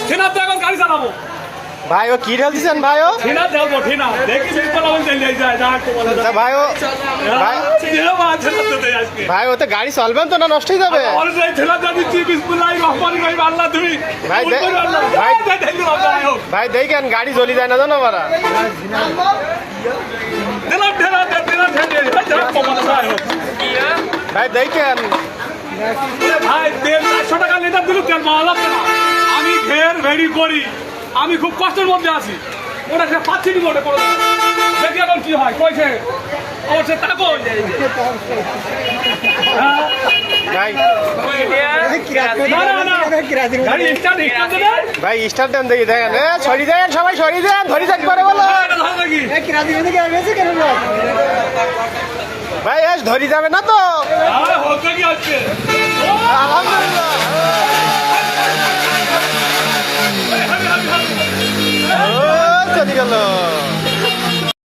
ঠিনাতে এখন গাড়ি চালাবো। ভাই ও কি ঢালছেন ভাই ও? ঠিনা ঢালবো, ঠিনা দেখি বিসমিল্লাহ চলে যায় যা একটু বলে দাও। ভাই ও ভাই ঠিনাতে দেই আজকে। ভাই ওতে গাড়ি চলবেন তো না নষ্ট হয়ে যাবে? অলরেডি ঠিনাতে দিচ্ছি বিসমিল্লাহির রহমানির রহিম। আল্লাহ তুমি ভাই ভাই দেখেন গাড়ি জ্বলি যায় না জানো বারা। দিলাম ঠিনাতে দিলাম ঠিনাতে ভাই দেখেন ভাই তেল 400 টাকা লিটার দিল, তেল পাওয়া যাবে না। আমি ঘের ভেড়ি করি, আমি খুব কষ্টের মধ্যে আছি। ওটা সে পাচ্ছি নি মোটে করে দেখি এখন কি হয়। কইছে অবশ্যই তাকো ভাই গাড়ি স্টার্ট দেবে। ভাই স্টার্ট দেন দেখি দেখেন সরি দেন সবাই সরি দেন ধরি যাক করে বলো ভাই এস ধরি যাবে না তো? হচ্ছে কি হচ্ছে আলহামদুলিল্লাহ।